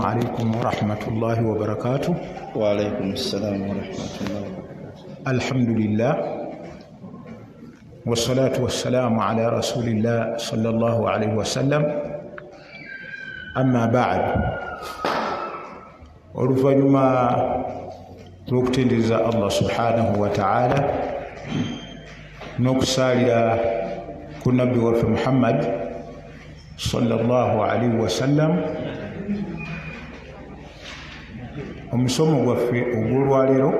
عليكم ورحمة الله وبركاته. وعليكم السلام ورحمة الله وبركاته. الحمد لله والصلاة والسلام على رسول الله صلى الله عليه وسلم. أما بعد، oluvannyuma lw'okutendereza Allah subhanahu wa ta'ala n'okusaalira ku nabbi waffe Muhammad sallallahu alaihi wasallam, omusomo gwaffe ogw'olwaleero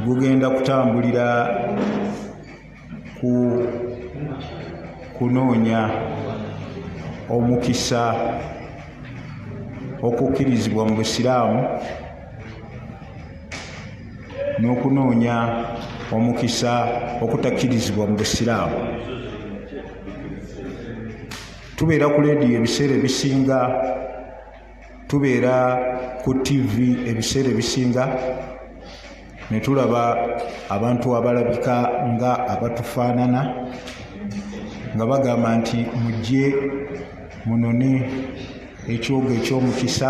gugenda kutambulira ku kunoonya omukisa okukkirizibwa mu Busiraamu n'okunoonya omukisa okutakkirizibwa mu Busiraamu. Tubeera ku leediyo ebiseera ebisinga, tubeera ku TV ebiseera ebisinga, ne tulaba abantu abalabika nga abatufaanana nga bagamba nti mujje munone ekyogo eky'omukisa,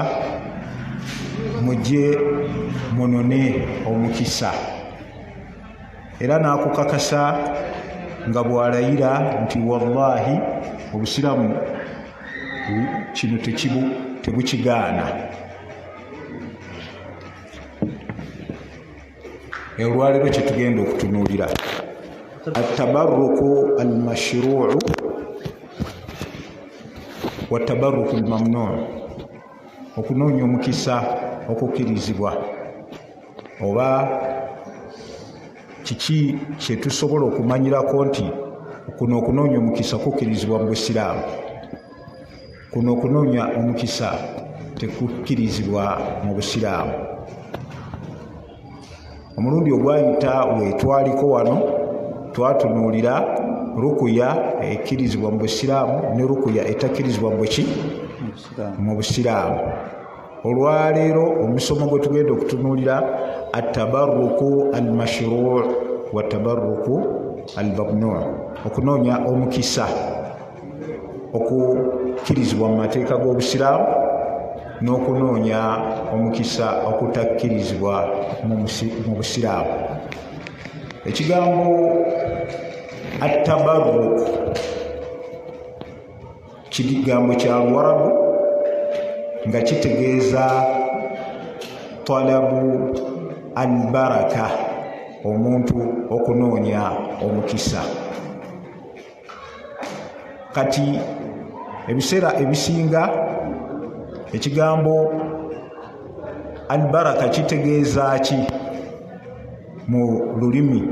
mujje munone omukisa. Era n'akukakasa nga bw'alayira nti wallahi Obusiraamu kino tebukigaana. Olwaleero kye tugenda okutunuulira atabarruku almashruu wa tabarruku almamnuu, okunoonya omukisa okukkirizibwa, oba kiki kye tusobola okumanyirako nti kuno okunoonya omukisa kukkirizibwa mu Busiraamu, kuno okunoonya omukisa tekukkirizibwa mu Busiraamu. Omulundi ogwayita wetwaliko wano twatunuulira rukuya ekkirizibwa mu Busiraamu ne rukuya etakkirizibwa mu Busiraamu. Olwaleero omusomo gwe tugenda okutunuulira atabarruku almashruu wa tabarruku almamnuu, okunoonya omukisa okukkirizibwa mu mateeka g'Obusiraamu n'okunoonya omukisa okutakkirizibwa mu Busiraamu. Ekigambo atabarruk kigambo kya Luwarabu nga kitegeeza talabu albaraka, omuntu okunoonya omukisa. Kati ebiseera ebisinga ekigambo albaraka kitegeeza ki mu lulimi?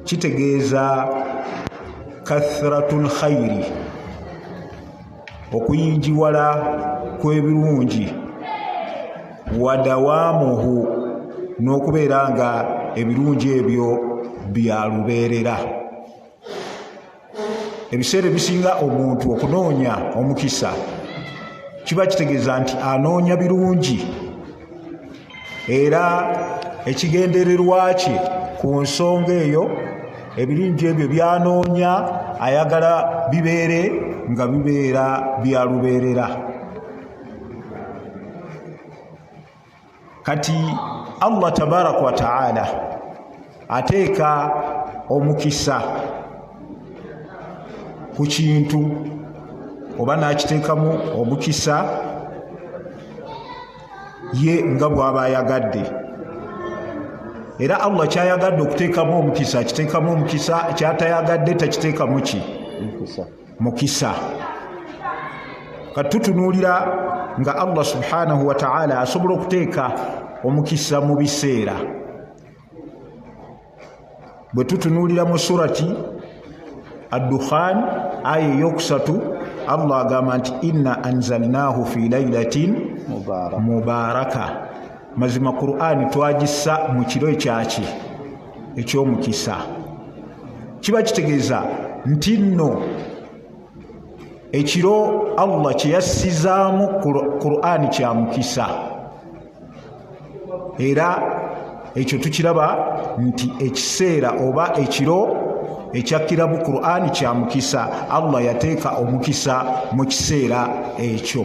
Kitegeeza kathratul khayri, okuyinjiwala kw'ebirungi, wadawaamuhu, n'okubeera nga ebirungi ebyo bya lubeerera. Ebiseera ebisinga omuntu okunoonya omukisa kiba kitegeeza nti anoonya birungi, era ekigendererwa kye ku nsonga eyo ebirungi ebyo byanoonya ayagala bibeere nga bibeera bya lubeerera. Kati Allah tabaraka wa ta'ala ateeka omukisa ku kintu oba n'akiteekamu omukisa ye nga bw'aba ayagadde. Era Allah kyayagadde okuteekamu omukisa akiteekamu omukisa, kyatayagadde takiteekamu ki? Mukisa. Kati tutunuulira nga Allah subhanahu wa ta'ala asobola okuteeka omukisa mu biseera. Bwe tutunuulira mu surati Ad-Dukhan aya eyokusatu, Allah agamba nti inna anzalnahu fi laylatin mubaraka, mazima Qur'ani twagissa mu kiro ekyaki eky'omukisa. Kiba kitegeeza nti nno ekiro Allah kye yassizaamu Qur'ani kya mukisa, era ekyo tukiraba nti ekiseera oba ekiro ekyakirabu Qur'ani kya mukisa. Allah yateeka omukisa mu kiseera ekyo.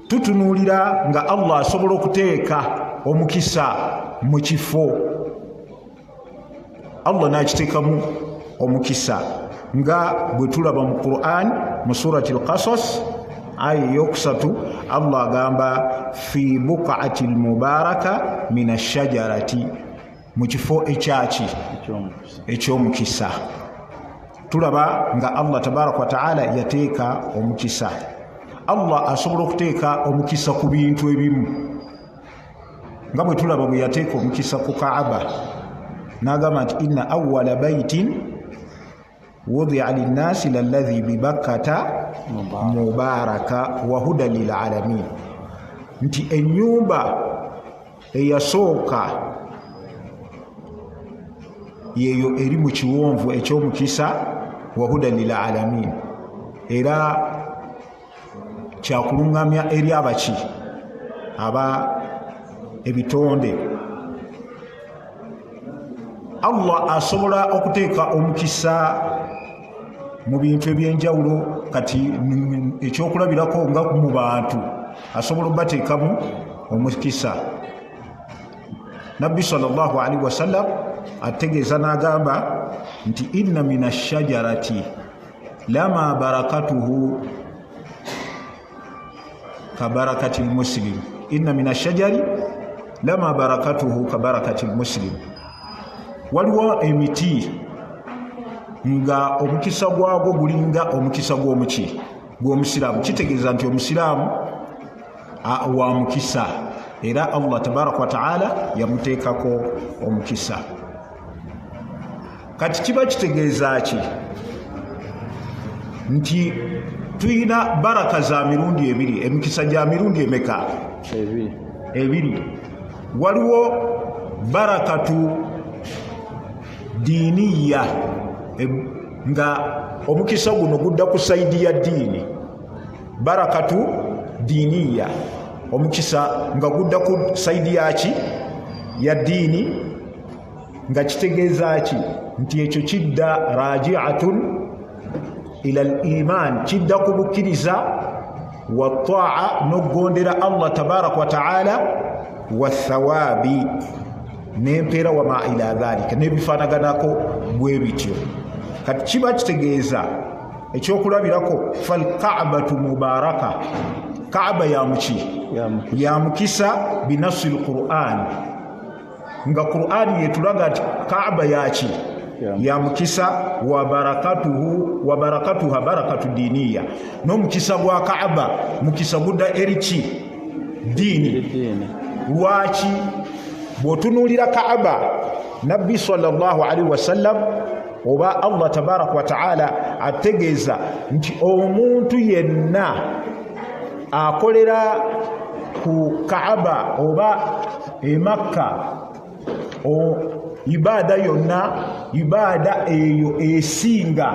Tutunuulira nga Allah asobola okuteeka omukisa mu kifo. Allah n'akiteekamu omukisa nga bwe tulaba mu Qur'an mu surati al-Qasas aya eyokusatu. Allah agamba fi buq'ati al-mubaraka min ash-shajarati, mu kifo ekyaki ekyomukisa. Tulaba nga Allah tabaraka wa ta'ala yateeka omukisa. Allah asobola okuteeka omukisa ku bintu ebimu nga bwe tulaba bwe yateeka omukisa ku Kaaba n'agamba nti inna awwala baitin wudi'a linnaasi lalladhi bibakkata mubaraka wa hudan lil alamin, nti ennyumba eyasooka yeeyo eri mu kiwonvu ekyomukisa wa hudan lil alamin, era kyakulungamya eri abaki aba ebitonde. Allah asobola okuteeka omukisa mu bintu ebyenjawulo. Kati ekyokulabirako nga mu bantu asobola okubateekamu omukisa. Nabbi sallallahu alaihi wasallam ategeeza n'agamba nti inna min ash-shajarati lama barakatuhu kabarakati muslim, inna min ash-shajari lama barakatuhu kabarakati muslim. Waliwo emiti nga omukisa gwagwo gulinga omukisa gw'omusiraamu. Kitegeeza nti omusiraamu wa mukisa, era Allah tabaraka wa ta'ala yamuteekako omukisa. Kati kiba kitegeeza ki? Nti tuyina baraka za mirundi ebiri, emikisa gya mirundi emeka? Ebiri. Waliwo barakatu diniya, nga omukisa guno gudda ku saidi ya dini. Barakatu diniya, omukisa nga gudda ku saidi yaki ya dini, nga kitegeeza ki? Nti ekyo kidda raji'atun ila al-iman, kidda ku bukkiriza wa ta'a n'okugondera Allah tabaraka wa ta'ala wa thawabi n'empeera wa ma ila dhalika n'ebifaanaganako bwe bityo. Kati kiba kitegeeza ekyokulabirako fal ka'batu mubaraka, Kaaba ya mukisa binasil Qur'an, nga Qur'ani yetulaga nti Kaaba yaki ya mukisa wa barakatuha barakatu diniya. N'omukisa gwa Kaaba mukisa gudda eriki dini. Lwaki? Bw'otunuulira Kaaba, Nabbi sallallahu alaihi wasallam oba Allah tabaraka wa ta'ala ategeeza nti omuntu yenna akolera ku Kaaba oba e Makka ibada yonna, ibada eyo esinga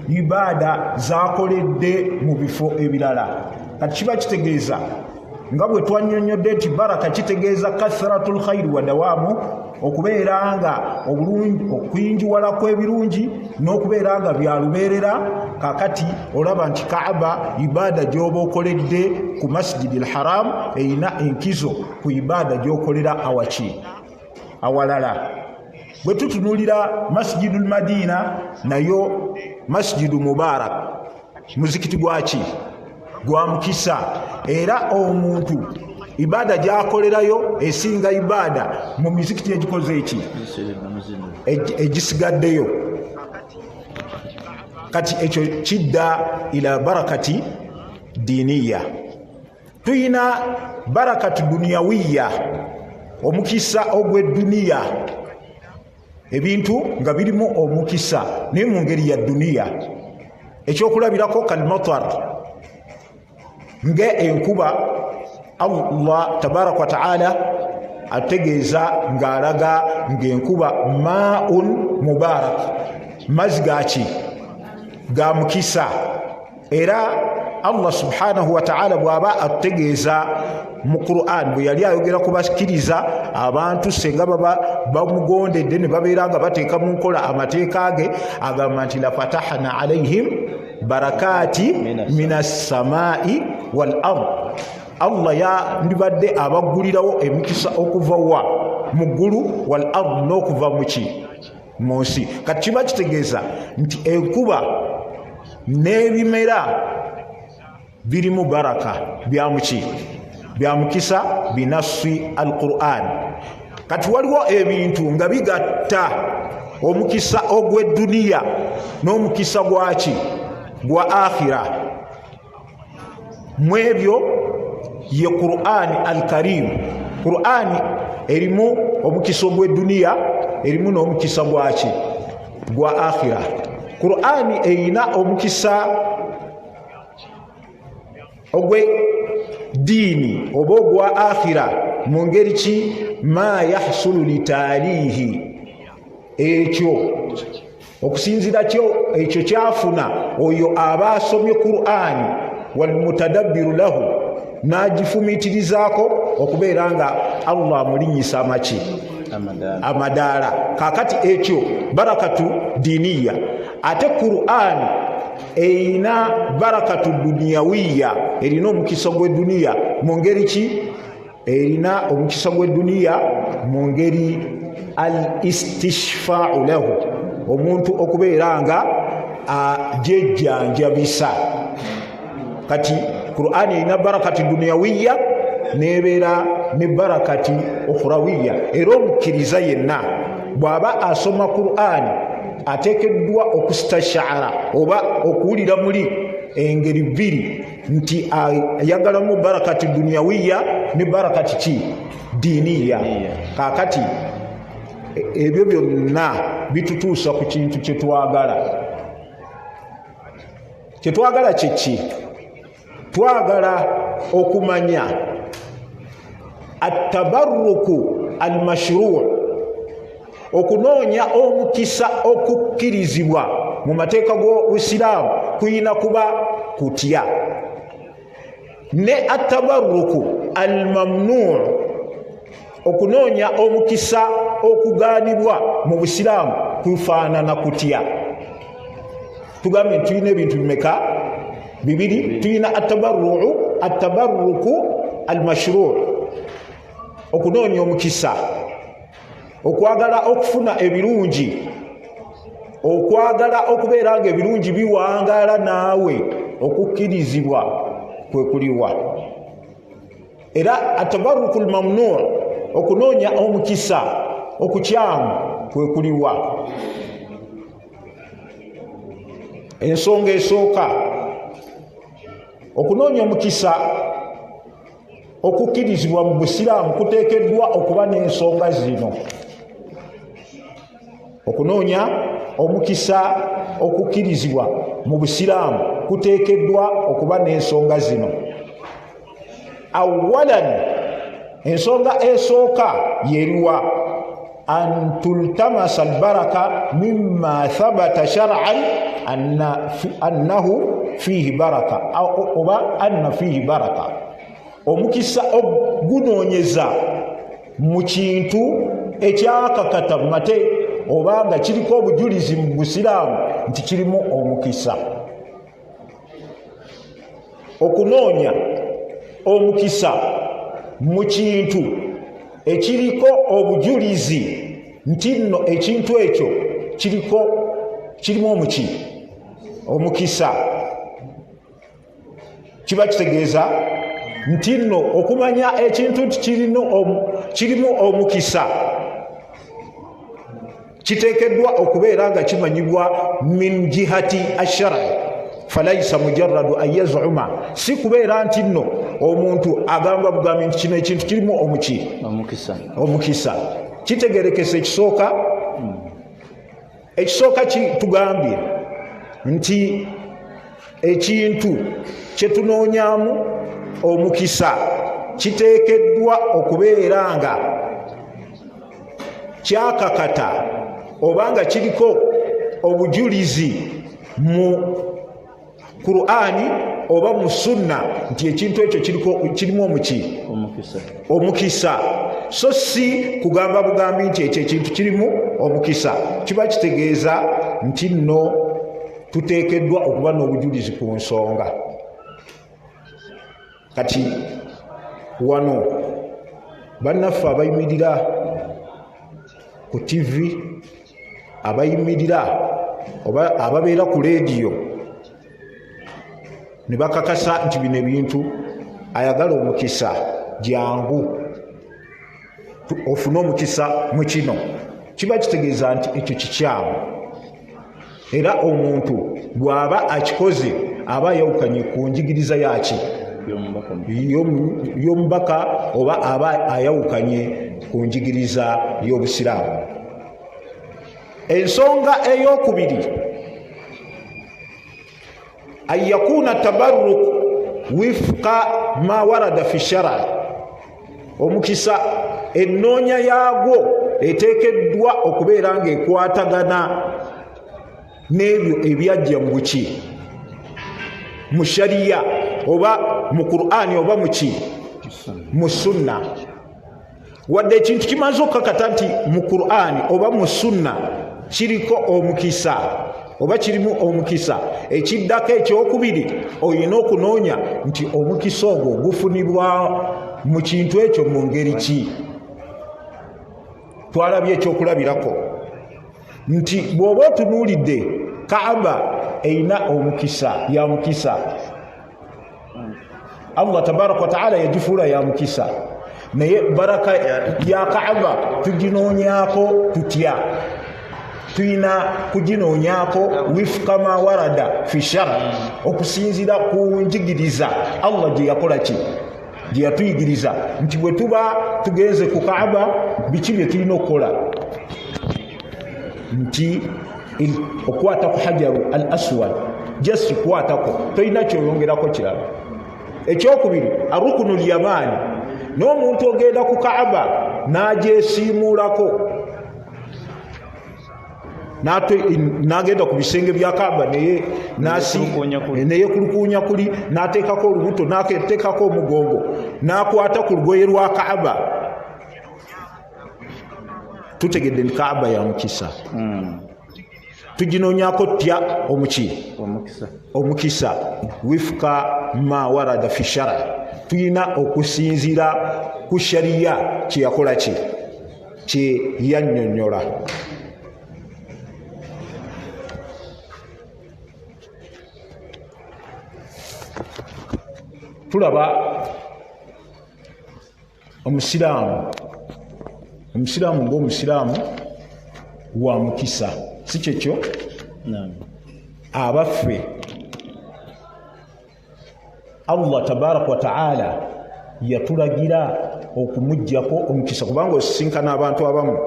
ibada zakoledde mu bifo ebirala. Kati kiba kitegeeza nga bwe twannyonnyodde nti baraka kitegeeza kathratul khairi wa dawamu, okubeera nga obulungi, okuyinjiwala kw'ebirungi n'okubeera nga byalubeerera. Kakati olaba nti Kaaba ibada gy'oba okoledde ku Masjidil Haram eyina enkizo ku ibada gy'okolera awalala. Bwe tutunuulira Masjidul Madina, nayo Masjidu Mubarak, muzikiti gwaki gwa mukisa, era omuntu ibada gyakolerayo esinga ibada mu mizikiti egikoze eki egisigaddeyo. Kati ekyo kidda ila barakati diniya. Tuyina barakati duniyawiya, omukisa ogw'edduniya, ebintu nga birimu omukisa naye mu ngeri ya duniya. Ekyokulabirako kalmatar, nga enkuba. Allah tabaraka wa ta'ala ategeeza ng'alaga ng'enkuba ma'un mubarak, mazzi gaki ga mukisa, era Allah subhanahu wa ta'ala bwaba atutegeeza mu Qur'an bwe yali ayogera ku basikiriza abantu senga baba bamugondedde ne babeera nga bateeka mu nkola amateeka ge agamba nti la fatahna alaihim barakati minas samai wal ard. Allah yandibadde abaggulirawo emikisa okuva wa mu ggulu wal ard n'okuva mu nsi. Kati kiba kitegeeza nti enkuba n'ebimera birimu baraka bya mukisa binafsi al-Qur'an. Kati waliwo ebintu nga bigatta omukisa ogw'edduniya n'omukisa gwaki gwa akhira. Mu ebyo ye Qur'an al-Karim. Qur'an erimu omukisa ogw'edduniya, erimu n'omukisa gwaki gwa akhira. Qur'an eyina omukisa ogwe diini oba ogwa akhira mu ngeri ki ma yahsulu litalihi, ekyo okusinzira kyo ekyo kyafuna oyo aba asomye Qur'ani walmutadabbiru lahu n'agifumiitirizaako okubeera nga Allah amulinyisa amaki amadaala. Kakati ekyo barakatu diiniya. Ate Qur'ani eyina barakatu duniyawiya, erina omukisa gw'edduniya mu ngeri ki? Erina omukisa gw'edduniya mu ngeri al istishfa'u lahu, omuntu okubeera nga ajejjanjabisa. Kati Qur'ani erina barakati duniyawiya nebeera ne barakati ukhrawiya. Era omukkiriza yenna bw'aba asoma Qur'ani ateekeddwa okustashara oba okuwulira muli engeri bbiri nti ayagalamu barakati duniyawiya ne barakati ki diiniya. Kakati ebyo byonna bitutuusa ku kintu kyetwagala. Kyetwagala kyeki? Twagala okumanya atabarruku almashru', okunoonya omukisa okukkirizibwa mu mateeka g'Obusiraamu kuyina kuba kutya, ne atabarruku almamnu', okunoonya omukisa okugaanibwa mu Busiraamu kufaanana kutya. Tugambye nti tulina ebintu bimeka? Bibiri. Tulina atabarruku almashru', okunoonya omukisa, okwagala okufuna ebirungi, okwagala okubeera nga ebirungi biwangaala naawe, okukkirizibwa kwe kuliwa. Era atabarruku almamnu', okunoonya omukisa okukyamu kwe kuliwa. Ensonga esooka, okunoonya omukisa okukkirizibwa mu Busiraamu kuteekeddwa okuba n'ensonga zino. Okunoonya omukisa okukkirizibwa mu Busiraamu kuteekeddwa okuba n'ensonga zino. Awalan, ensonga esooka yeriwa an tultamasa albaraka mimma thabata shar'an annahu fihi baraka oba anna fihi baraka. Omukisa ogunoonyeza mu kintu ekyakakata mu mate oba nga kiriko obujulizi mu Busiraamu nti kirimu omukisa. Okunoonya omukisa mu kintu ekiriko obujulizi nti nno ekintu ekyo kirimu omukisa, kiba kitegeeza nti nno okumanya ekintu nti kirimu omukisa kiteekeddwa okubeera nga kimanyibwa min jihati ashari, falaisa mujarradu an yaz'uma, si kubeera nti nno omuntu agamba bugambi nti kino ekintu kirimu omukisa. Kitegerekesa ekisooka. Ekisooka tugambye nti ekintu kyetunoonyamu omukisa kiteekeddwa okubeera nga kyakakata oba nga kiriko obujulizi mu Qur'ani oba mu sunna nti ekintu ekyo kirimu omukisa so si kugamba bugambi nti ekyo ekintu kirimu omukisa kiba kitegeeza nti nno tuteekeddwa okuba n'obujulizi ku nsonga. Kati wano bannaffe abayimirira ku TV, abayimirira oba ababeera ku leediyo ne bakakasa nti bino ebintu ayagala omukisa, jangu ofune omukisa mu kino, kiba kitegeeza nti ekyo kikyamu. Era omuntu bw'aba akikoze aba ayawukanye ku njigiriza yaki y'omubaka oba aba ayawukanye ku njigiriza y'Obusiraamu. Ensonga ey'okubiri, an yakuna tabarruk wifqa ma warada fi shara. Omukisa ennoonya yaagwo eteekeddwa okubeera ng'ekwatagana n'ebyo ebyajja mu buki, mu shariya oba mu Qur'ani oba mu sunna. Wadde ekintu kimaze okukakata nti mu Qur'ani oba mu sunna kiriko omukisa oba kirimu omukisa, ekiddako ekyokubiri olina okunoonya nti omukisa ogwo gufunibwa mu kintu ekyo mu ngeri ki. Twalabye ekyokulabirako nti bw'oba otunuulidde Kaaba eyina omukisa, ya mukisa. Allah tabaraka wa taala yagifuula ya mukisa, naye baraka ya Kaaba tuginoonyaako tutya? Tuyina kuginoonyaako wifqa ma warada fi shara, okusinziira ku njigiriza Allah gye yakola ki, gye yatuyigiriza nti bwe tuba tugenze ku Kaaba biki bye tulina okukola, nti okwata ku hajaru al aswad, just kwatako, toyina kyoyongerako kirala. Ekyokubiri arukunu lyamaani, n'omuntu ogenda ku Kaaba n'agyesiimuulako n'agenda ku bisenge bya Kaaba neyekulukuunya kuli, n'ateekako olubuto, n'ateekako omugongo, n'akwata ku lugoye lwa Kaaba, tutegedde ni Kaaba ya mukisa. Tuginoonyaako tya omukisa wifqa ma warada fi shara, tuyina okusinziira ku shariya kye yakola ki, kye yannyonnyola. Tulaba omusiraamu ng'omusiraamu wa mukisa, si kyekyo? Abaffe Allah tabaraka wa taala yatulagira okumuggyako omukisa, kubanga osisinkana abantu abamu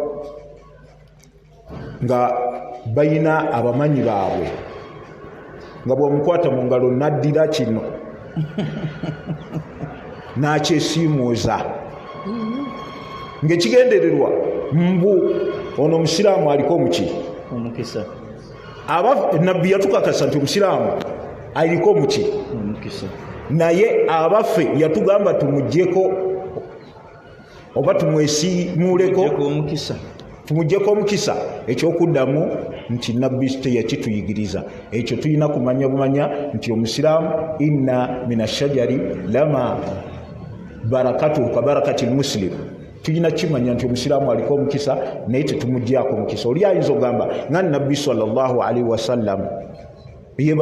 nga bayina abamanyi baabwe nga bw'omukwata mu ngalo naddira kino n'akyesiimuuza, ng'ekigendererwa mbu ono omusiraamu aliko omukisa. Nabbi yatukakasa nti omusiraamu aliko omukisa, naye abaffe yatugamba tumuggyeko oba tumwesiimuuleko, tumuggyeko omukisa. Ekyokuddamu nti nabbi teyakituyigiriza. Ekyo tulina kumanya bumanya nti omusiraamu inna mina shajari lama barakatuhu ka barakati muslim, tulina kimanya nti omusiraamu aliko omukisa naye tetumuggyako omukisa. Oli ayinza ogamba nga nabbi sallallahu alaihi wasallam ye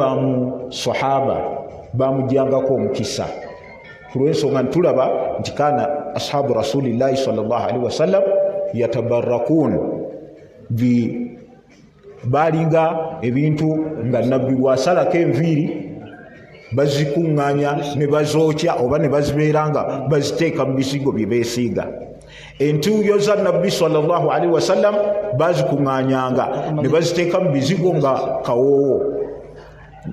sahaba bamuggyangako omukisa, kulw'ensonga ntulaba nti kana ashabu rasulillahi sallallahu alaihi wasallam yatabarakun, balinga ebintu nga nabbi bwasalako enviiri bazikuŋŋaanya ne bazookya oba ne bazibeeranga baziteeka mu bisigo bye beesiiga. Entuuyo za nabbi sallallahu alaihi wasallam bazikuŋŋaanyanga ne baziteeka mu bizigo nga kawoowo.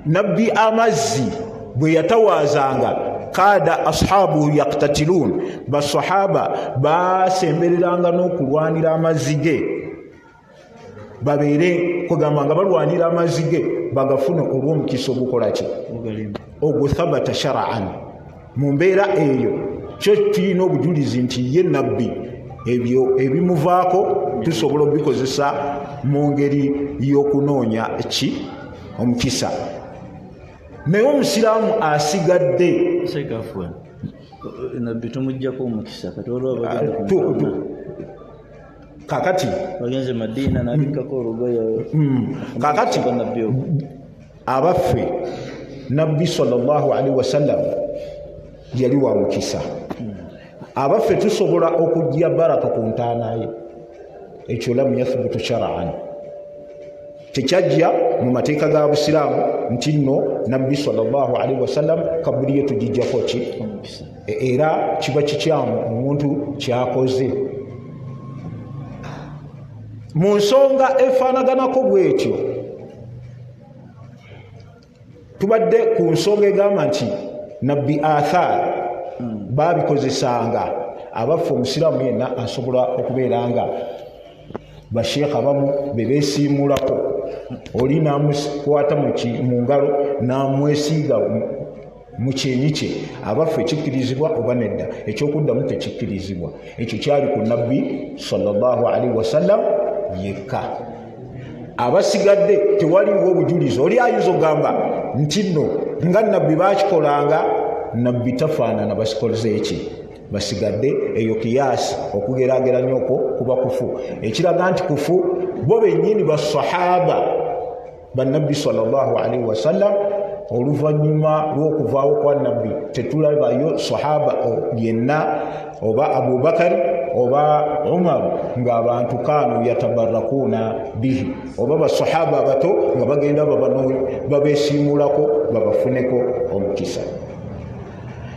Nabbi amazzi bwe yatawaazanga kaada ashabuhu yaktatilun, basahaba basembereranga n'okulwanira amazzi ge, babeere kugamba nga balwanira amazzi ge bagafune olw'omukisa ogukolaki oguthabata shar'an mu mbeera eyo kyo tulina obujulizi nti ye nabbi ebyo ebimuvaako tusobola obikozesa mu ngeri y'okunoonya omukisa. Naye omusiraamu asigadde nabbi tumuggyako omukisa kati olwo kakati bagenze Madiina n'abikkako olugoye kakati abaffe nabbi sallallahu alaihi wasallam yali wa mukisa. Abaffe tusobola okujja baraka ku ntaana ye, ekyo lamu yathbutu shar'an, tekyajja mu mateeka ga busiraamu nti nno nabbi sallallahu alaihi wasallam kabuli ye tugijjako ki era kiba kikyamu omuntu kyakoze mu nsonga efaanaganako bwetyo. Tubadde ku nsonga egamba nti nabbi athar babikozesanga. Abaffe omusiraamu yenna asobola okubeera nga basheekha abamu bebeesiimulako, oli namukwata mu ngalo namwesiiga mu kyenyi kye. Abaffe kikkirizibwa oba nedda? Ekyokuddamu tekikkirizibwa. Ekyo kyali ku nabbi sallallahu alaihi wasallam yekka. Abasigadde tewaliwo obujulizi. Oli ayinza okugamba nti nno nga nabbi bakikolanga, nabbi tafaanana basikoze eki basigadde. Eyo kiyaasi okugeraageranya okwo kuba kufu. Ekiraga nti kufu bo bennyini basahaba bannabbi sallallahu alaihi wasallam oluvannyuma lw'okuvaawo kwa nabbi tetulabayo sahaba yenna oba Abubakari oba Umar ng'abantu kaanu yatabarakuuna bihi, oba basahaba abato nga bagenda babeesiimulako babafuneko omukisa.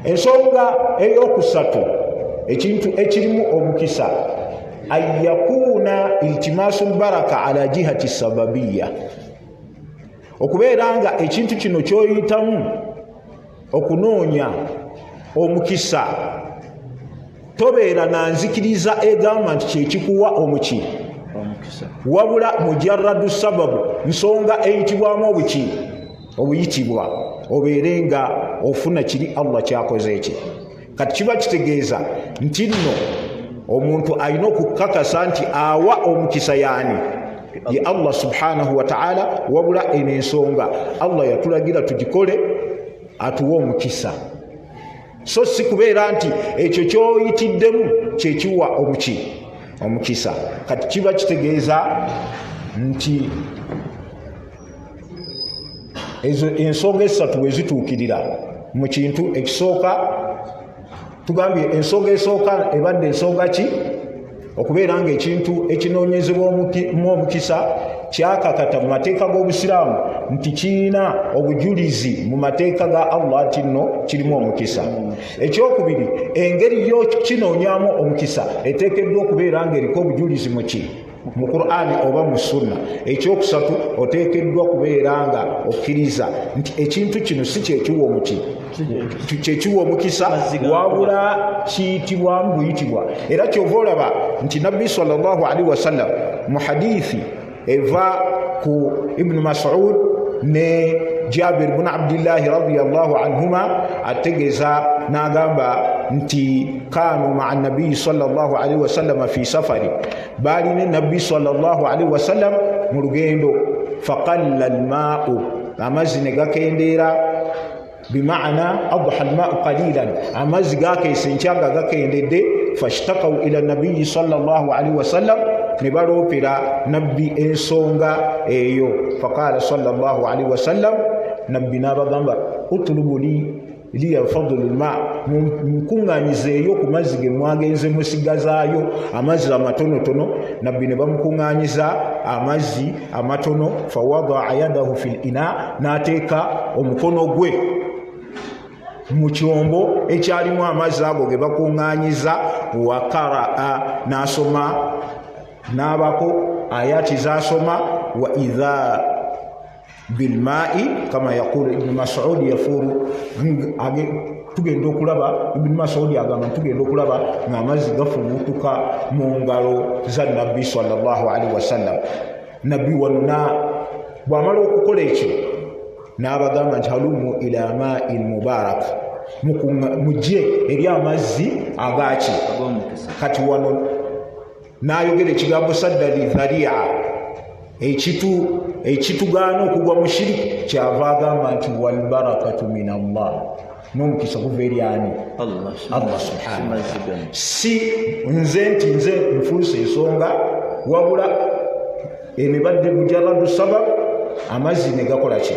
Ensonga eyokusatu ekintu ekirimu omukisa ayakuuna iltimaasu lbaraka ala jihati sababiya, okubeera nga ekintu kino kyoyitamu okunoonya omukisa tobeera nanzikiriza egamba nti kyekikuwa omukisa, wabula mujarradu sababu, nsonga eyitibwamu obuyitibwa, obeere nga ofuna kiri Allah kyakoze eki. Kati kiba kitegeeza nti nno omuntu alina okukakasa nti awa omukisa yaani ye Allah subhanahu wa ta'ala, wabula eno ensonga Allah yatulagira tugikole atuwa omukisa, so si kubeera nti ekyo kyoyitiddemu kyekiwa omukisa. Kati kiba kitegeeza nti ezo ensonga esatu wezituukirira mu kintu ekisooka. Tugambye ensonga esooka ebadde ensonga ki? Okubeera nga ekintu ekinoonyezebwa mu omukisa kyakakata mu mateeka g'obusiraamu nti kirina obujulizi mu mateeka ga Allah nti nno kirimu omukisa. Ekyokubiri, engeri y'okinoonyamu omukisa eteekeddwa okubeera nga eriko obujulizi mu Qur'ani oba mu Sunna. Ekyokusatu, oteekeddwa kubeera nga okkiriza nti ekintu kino si kyekiwa omukisa, wabula kiyitibwamu buyitibwa. Era kyova olaba nti nabbi sallallahu alaihi wasallam mu hadithi eva ku Ibn Mas'ud ne Jabir ibn Abdillahi radiyallahu anhuma ategeeza n'agamba nti kaanu ma'a nabbi sallallahu alaihi wasallam fi safari, baali ne nabbi sallallahu alaihi wasallam mu lugendo, faqalla almaa'u, amazzi ne gakendeera, bimaana adha almaa'u qalilan, amazzi gakeese enkyaga gakendedde, fashtakaw ila nabbi sallallahu alaihi wasallam, ne baloopera nabbi ensonga eyo. Faqala sallallahu alaihi wasallam, nabbi n'abagamba utlubu liya fadlu lma, munkuŋŋaanyizeeyo ku mazzi ge mwagenze musigazaayo amazzi amatonotono. Nabbi ne bamukuŋŋaanyiza amazzi amatono, fawadaa yadahu fil ina, n'ateeka omukono gwe mu kyombo ekyalimu amazzi ago ge bakuŋŋaanyiza, wa qaraa, n'asoma, n'abako ayati z'asoma, wa idha bilmaai kama yaqulu Ibn Mas'ud yafuru, tugenda okulaba Ibn Mas'ud agamba tugenda okulaba ng'amazzi gafubutuka mu ngalo za nabbi sallallahu alaihi wasallam. Nabbi wonna bw'amala okukola ekyo n'abagamba nti halumu ila ma'in mubarak, mujje eri amazzi agaki. Kati wano n'ayogera ekigambo saddali dharia, ekitugaana okugwa mu shiriki, kyava agamba nti walbarakatu min Allah, n'omukisa kuva eri ani? Allah subhanahu. Si nze nfuuse ensonga, wabula emibadde mujarradu sabab, amazzi ne gakola ki?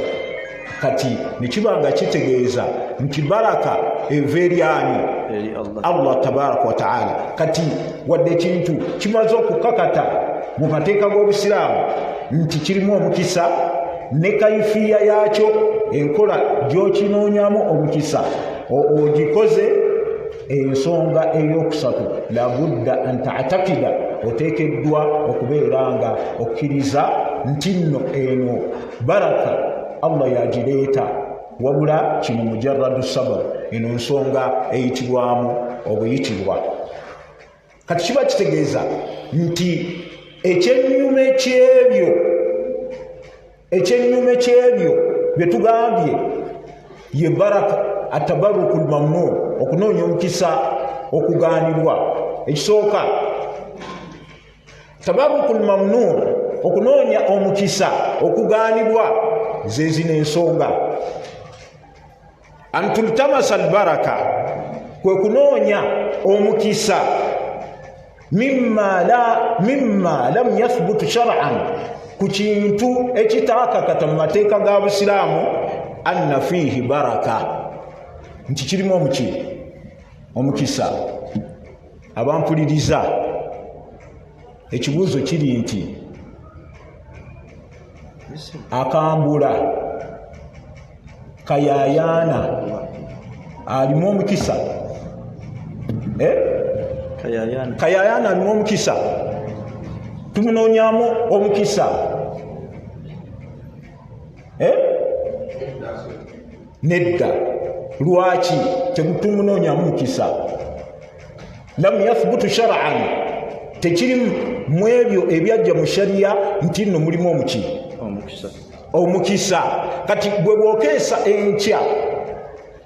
Kati nekibanga kitegeeza nti baraka eva eri ani? Allah tabaraka wa taala. Kati wadde ekintu kimaze okukakata mu mateeka g'obusiraamu nti kirimu omukisa, ne kaifiya yaakyo, enkola gy'okinoonyamu omukisa ogikoze, ensonga ey'okusatu labudda an ta'takida, oteekeddwa okubeera nga okkiriza nti nno eno baraka Allah yagireeta, wabula kino mujarradu sabab, eno nsonga eyitibwamu obuyitibwa. Kati kiba kitegeeza nti ekyennyume ky'ebyo bye tugambye ye baraka atabarukul mamnu, okunoonya omukisa okugaanibwa. Ekisooka tabarukul mamnu, okunoonya omukisa okugaanibwa, ze zino ensonga. Antultamasa albaraka, kwe kunoonya omukisa mimma lam yathbutu shar'an, ku kintu ekitaakakata mu mateeka ga busiraamu, anna fiihi baraka, nti kirimu omukisa. Abampuliriza, ekibuuzo kiri nti akambula, kayayaana alimu omukisa? Kayayaana alimu omukisa? Tumunoonyamu omukisa? Nedda. Lwaki tumunoonyamu mukisa? Lam yathbutu shar'an, tekiri mu ebyo ebyajja mu shariya nti nno mulimu omukisa. Kati bwe bwokeesa enkya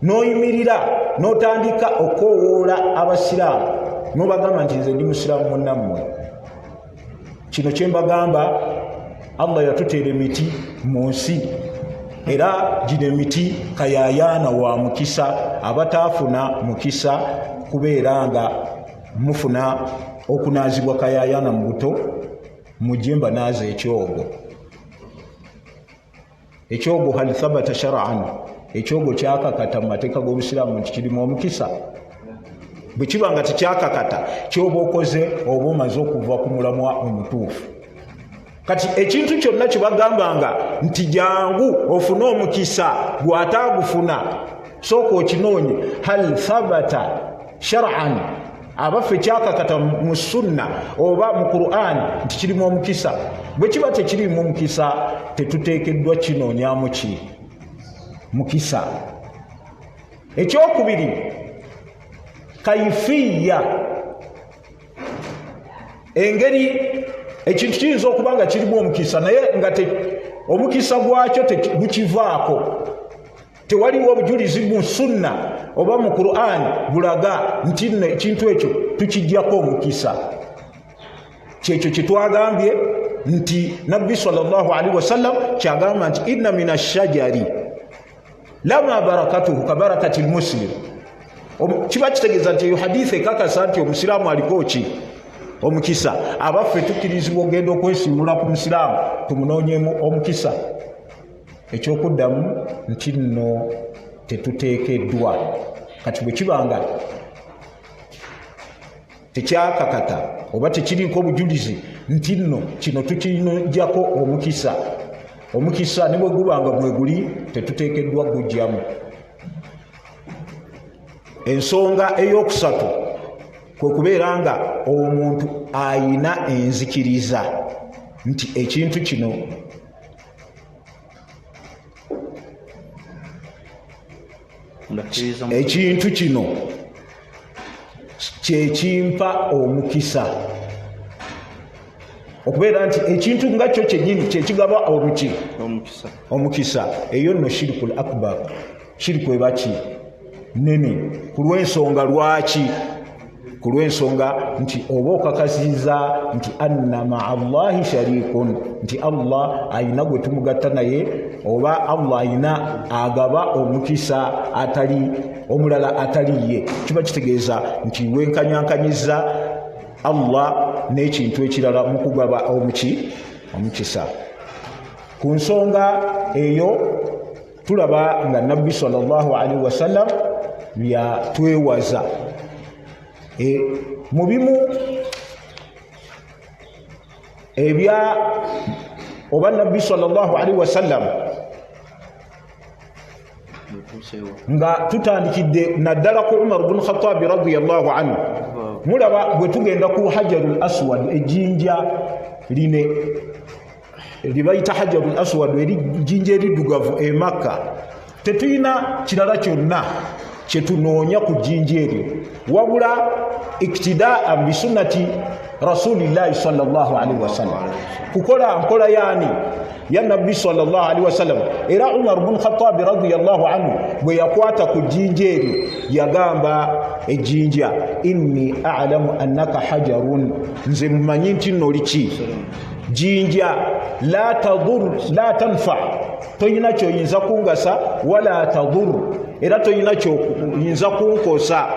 n'oyimirira n'otandika okwowoola abasiraamu n'obagamba nti nze ndi musiraamu munnammwe, kino kye mbagamba, Allah yatuteera emiti mu nsi, era gino emiti kayayaana wa mukisa. Abataafuna mukisa kubeera nga mufuna okunaazibwa kayayaana mu buto, mujje mbanaaza ekyogo hal thabata shar'an, ekyogo kyakakata mu mateeka g'obusiraamu nti kirimu omukisa? Bwe kiba nga tekyakakata, kyoba okoze oba omaze okuva ku mulamwa omutuufu. Kati ekintu kyonna kibagambanga nti jangu ofune omukisa, gw'ataagufuna sooka okinoonye. Hal thabata shar'an, abaffe kyakakata mu sunna oba mu Qur'an nti kirimu omukisa? Bwe kiba tekirimu omukisa, tetuteekeddwa kinoonyamu mukisa. Ekyokubiri, kaifiya, engeri ekintu kiyinza okuba nga kirimu omukisa naye nga omukisa gwakyo gukivaako. Tewaliwo obujulizi mu sunna oba mu Qur'an bulaga nti ekintu ekyo tukijjako omukisa. Kyekyo kye twagambye nti Nabbi sallallahu alaihi wasallam kyagamba nti inna min ashajari lama barakatuhu kabarakati lmuslim. Kiba kitegeeza nti eyo hadithi ekakasa nti omusiraamu aliko omukisa. Abaffe tukkirizibwa ogenda okwesimula ku musiraamu tumunoonyemu omukisa. Ekyokuddamu nti nno tetuteekeddwa. Kati bwe kibanga tekyakakata oba tekiriko obujulizi nti nno kino tukinojjako omukisa ne bwe gubanga mweguli tetuteekeddwa gujjamu. Ensonga ey'okusatu kwe kubeera nga omuntu ayina enzikiriza nti ekintu kino kyekimpa omukisa. okubeera nti ekintu nga kyo kyennyini kyekigaba omukisa eyo nno shirikul akbar shiriku eba ki nene ku lw'ensonga lwaki ku lw'ensonga nti oba okakasiza nti anna maa llahi sharikun nti allah ayina gwe tumugatta naye oba allah ayina agaba omukisa atali omulala atali ye kiba kitegeeza nti wenkanyankanyiza allah n'ekintu ekirala mu kugaba omukisa ku nsonga eyo tulaba nga nabbi sallallahu alaihi wasallam byatwewaza mu bimu ebya oba nabbi sallallahu alaihi wasallam nga tutandikidde naddala ku Umar bin Khattab radiyallahu anhu mulaba bwe tugenda ku hajarul aswad ejjinja line libayita hajarul aswad ejjinja eriddugavu e Makka tetuyina kirala kyonna kyetunoonya ku jjinja eryo wabula iktidaan bisunnati rasulillahi sallallahu alaihi wasallam kukola nkola yani ya nabbi sallallahu alaihi wasallam era Umar bin Khattab radiyallahu anhu bwe yakwata ku jjinja eryo yagamba ejjinja inni a'lamu annaka hajarun nze mmanyi nti nno liki jjinja la tadur la tanfa toyina kyoyinza kungasa wala tadur era toyina kyoyinza kunkosa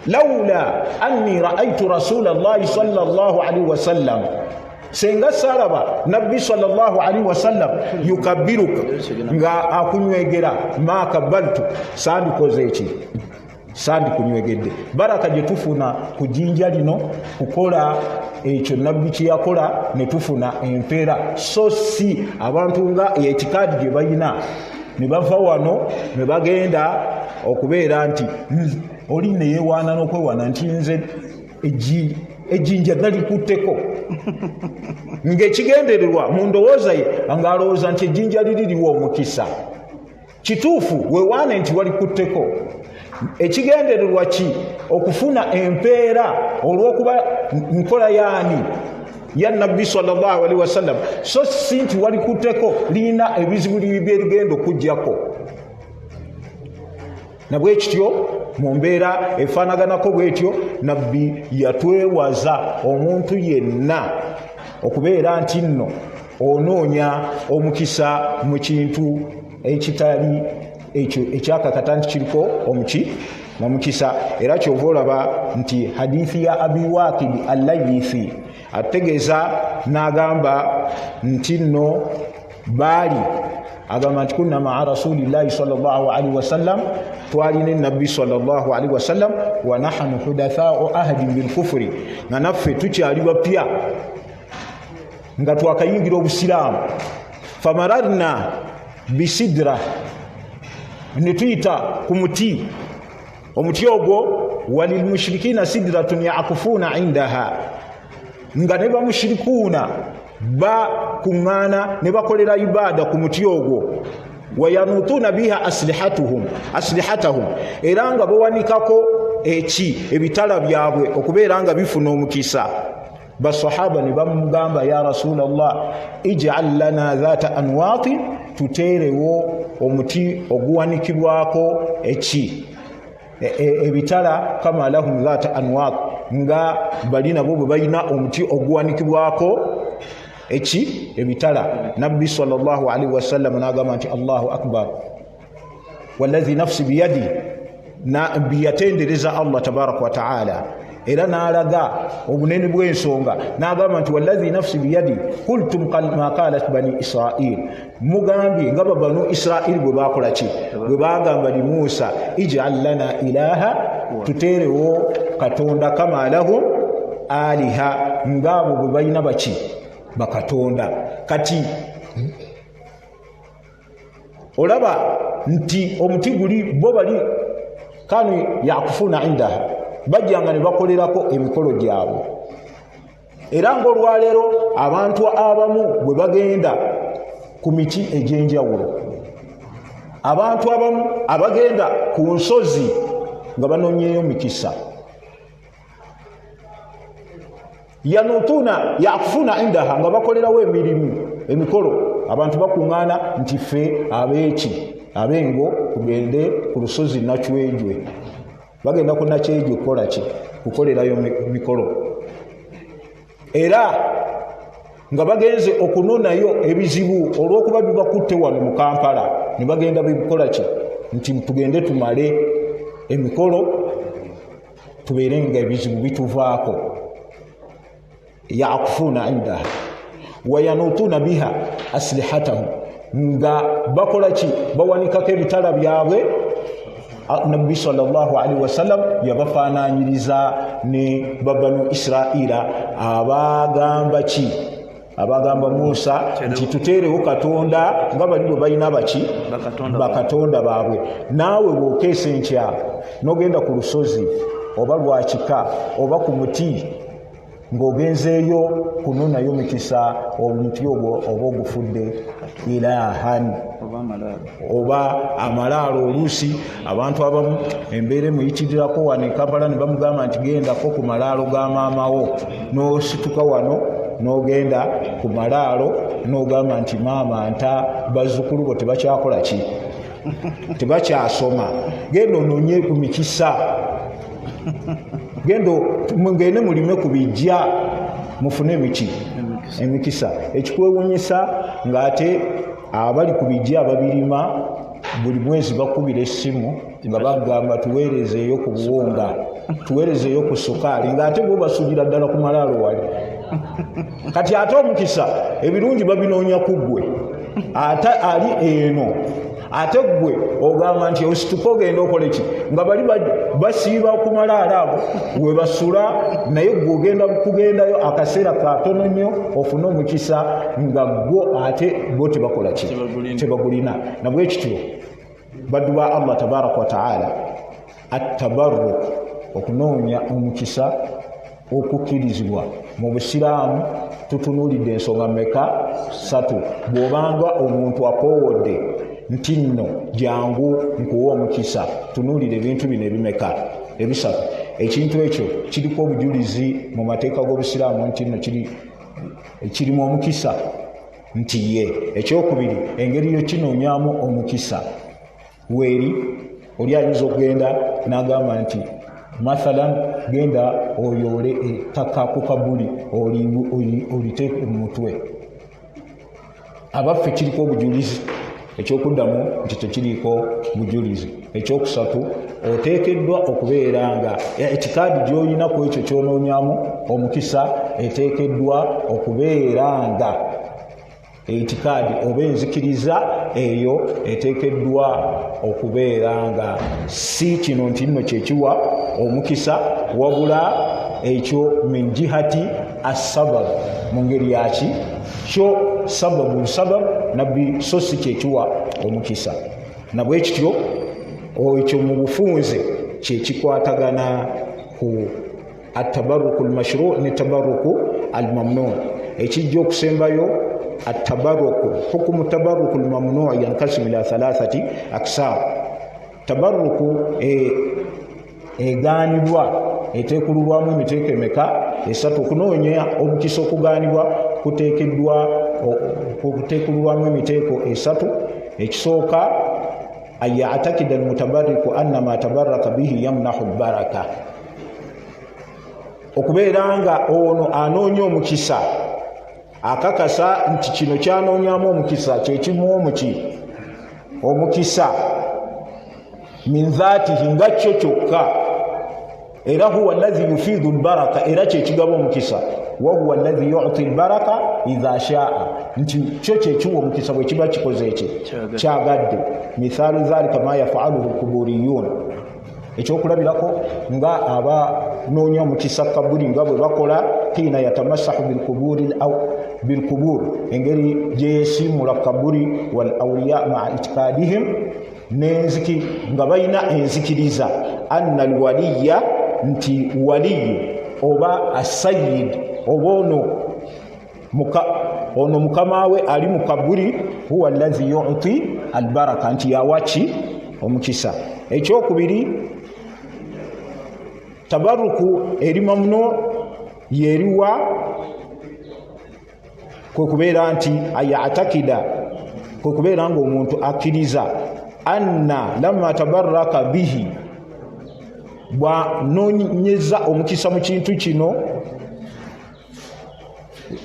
laula anni ra'aytu rasulallahi sallallahu alaihi wasallam senga salaba nabbi sallallahu alaihi wasallam yukabbiruka nga akunywegera ma kabbaltu sandikoze eki sandi kunywegedde baraka gye tufuna ku jjinja lino kukola ekyo nabbi kye yakola ne tufuna empeera so si abantu nga ekikaadi gye bayina ne bava wano ne bagenda okubeera nti oli ne yeewaana n'okwewaana nti nze ejjinja nalikutteko ng'ekigendererwa mu ndowooza ye ng'alowooza nti ejjinja liririwa omukisa kituufu weewaane nti walikutteko ekigendererwa ki okufuna empeera olw'okuba nkola yaani ya nabbi sallallahu alaihi wasallam so si nti walikutteko liina ebizibu byerigenda okujjako nabwe kityo mu mbeera efaanaganako bwetyo nabbi yatwewaza omuntu yenna okubeera nti nno onoonya omukisa mu kintu ekitali ekyo ekyakakata nti kiriko omukisa era kyova olaba nti hadithi ya abi waqidi al-laythi ategeeza n'agamba nti nno baali agamba nti kunna maa rasulillahi sallallahu alaihi wasallam twalina enabbi sallallahu alaihi wasallam wa nahnu hudathau ahdi bilkufuri nga naffe tukyali bapya nga twakayingira obusiraamu famararna bisidra ne tuyita ku muti omuti ogwo walilmushrikina sidratun yakufuuna indaha nga ne bamushirikuuna bakuŋŋaana ne bakolera ibaada ku muti ogwo wayanutuuna biha aslihatahum era nga bawanikako ebitala byabwe okubeera nga bifuna omukisa basahaba ne bamugamba ya rasulallah ij'al lana dhata anwaatin tuteerewo omuti oguwanikibwako ebitala kama lahum dhata anwaat nga bali nabo bwe balina omuti oguwanikibwako ebitala nabbi sallallahu alaihi wasallam n'agamba nti allahu akbar wallazi nafsi biyadi biyatendereza allah tabaraka wa taala era n'alaga obunene bw'ensonga n'agamba nti wallazi nafsi biyadi qultum ma qalat bani israil mugambye nga banu israil bwe bakola ki bwe bagamba li musa ij'al lana ilaha tuteerewo katonda kama lahum aliha ngabo bwe balina baki bakatonda kati olaba nti omuti guli bo bali kanu yakufuna indaha bajjanga ne bakolerako emikolo gyabwe era ng'olwaleero abantu abamu bwe bagenda ku miti egy'enjawulo abantu abamu abagenda ku nsozi nga banoonyeeyo mikisa yanutuna yakufuna indaha nga bakolerawo emikolo abantu bakuŋŋaana nti ffe abengo tugende ku lusozi Nakyejwe bagenda ku Nakyejwe kukola ki kukolerayo mikolo era nga bagenze okunonayo ebizibu olw'okuba bibakutte wano mu Kampala ne bagenda bikola ki nti tugende tumale emikolo tubeere nga ebizibu bituvaako yakufuna indaha wayanutuna biha aslihatahum nga bakola ki bawanikako ebitala byabwe. Nabbi sallallahu alaihi wasallam yabafaananyiriza ne babanu Israila abagamba ki abagamba Musa nti tuteerewo Katonda nga bali bwe balina baki bakatonda baabwe. Naawe bw'okeesa enkya n'ogenda ku lusozi oba lwakika oba ku muti ng'ogenzeeyo kunonayo mikisa omuti ogwo oba ogufudde ilahan oba amalaalo. Oluusi abantu abamu embeera emuyitirirako wano e Kampala ne bamugamba nti gendako ku malaalo ga maamawo, n'osituka wano n'ogenda ku malaalo n'ogamba nti maama nta bazzukulu bo tebakyakola ki tebakyasoma. Genda ononye ku mikisa, genda mugende mulime ku bijja mufune emikisa. Ekikwewuunyisa ng'ate abali ku bijja ababirima buli mwezi bakubira essimu nga bagamba tuweerezeeyo ku buwunga, tuweerezeeyo ku sukaali, ng'ate bo basuulira ddala ku malaalo wali. Kati ate omukisa ebirungi babinoonya ku ggwe ate ali eno, ate ggwe ogamba nti osituka ogenda okole ki nga bali basiiba ku malaalo abo we basula, naye gwe ogenda kugendayo akaseera katono nnyo ofune omukisa nga gwo ate bo tebakola ki tebagulina. Nabwe kityo baddu ba Allah tabaraka wa taala attabarruk okunoonya omukisa okukkirizibwa mu Busiraamu tutunuulidde ensonga mmeka? 3. Bw'obanga omuntu akoowodde nti nno jangu nkuwa omukisa, tunuulire ebintu bino ebimeka? 3. Ekintu ekyo kiriko obujulizi mu mateeka g'Obusiraamu nti nno kirimu omukisa nti ye. Ekyokubiri, engeri yokinoonyaamu omukisa weeri oli ayinza okugenda n'agamba nti mathalan genda oyoole ettaka ku kabuli oliteeke mu mutwe. Abaffe kiriko obujulizi. Ekyokuddamu nti tekiriiko bujulizi. Ekyokusatu, oteekeddwa okubeera nga etikaadi gy'olina ku ekyo kyonoonyaamu omukisa eteekeddwa okubeera nga etikaadi oba enzikiriza eyo eteekeddwa okubeera nga si kino nti nno kyekiwa omukisa, wabula ekyo min jihati asabab, mu ngeri yaki kyo sabab nabbi so si kyekiwa omukisa. Nabwe kityo ekyo mu bufunze kyekikwatagana ku atabaruku almashru' ne tabaruku almamnu'. Ekijja okusembayo atabaruku, hukumu tabaruku almamnu' yanqasimu ila 3 aqsam. Tabaruku egaanibwa eteekululwamu emiteeko emeka? 3. Okunoonya omukisa okugaanibwa kuteekululwamu emiteeko 3. Ekisooka ayatakida almutabarriku anna ma tabarraka bihi yamnahu albaraka, okubeera nga ono anoonya omukisa akakasa nti kino kyanoonyaamu omukisa kyekimu omukisa min dhaatihi nga kyo kyokka, era huwa alladhi yufiidu albaraka, era kyekigaba omukisa. Wa huwa alladhi yu'ti albaraka idha shaa, nti kyo kyekiwa omukisa bwe kiba kikoze eki kyagadde. Mithaalu dhalika ma yaf'aluhu alquburiyun, ekyokulabirako nga abanoonya omukisa kabuli nga bwe bakola. Hina yatamassahu bilkubur, engeri gyeyesimula kabuli, wal awliya ma'a itikadihim, n'enziki nga balina enzikiriza. Anna alwaliya, nti waliyu oba asayid oba ono mukama we ali mu kabuli, huwa alladhi yu'ti albaraka, nti yawaki omukisa. Ekyokubiri, tabaruku eri mamnu yeriwa kwe kubeera nti ayatakida kwe kubeera ng'omuntu akkiriza anna lamma tabarraka bihi bw'anoonyeza omukisa mu kintu kino,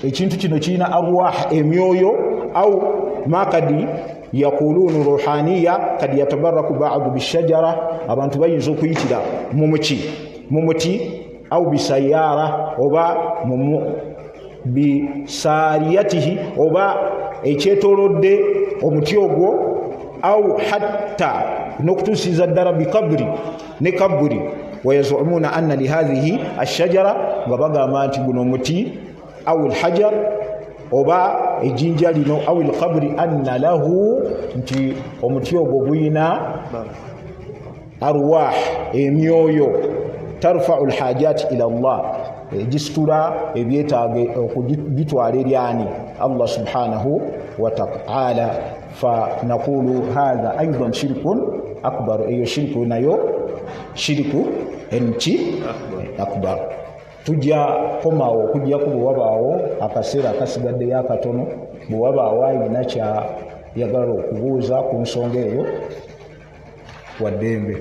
ekintu kino kirina arwah emyoyo, au ma kadi yakulunu ruhaniya kadi yatabarraku ba'du bishajara, abantu bayinza okuyitira mu muti au bisayara oba bisariyatihi oba ekyetolodde omuti ogwo, au hatta n'okutuusiza ddala bikabri ne kaburi. Wayazumuna anna lihadhihi ashajara, nga bagamba nti guno muti au alhajar oba ejjinja lino au alqabri anna lahu, nti omuti ogwo guyina arwah emyoyo, tarfa'u alhajat ila Allah, gisitula ebyetaage okubitwala eryani Allah subhanahu wa ta'ala. Fanaqulu hadha aidan shirkun akbar, eyo shirku nayo shirku enki akbar. Tujja komawo okujjako bwe wabaawo akaseera akasigaddeyo akatono, bwe wabaawo ayina kyayagala okubuuza ku nsonga eyo waddembe.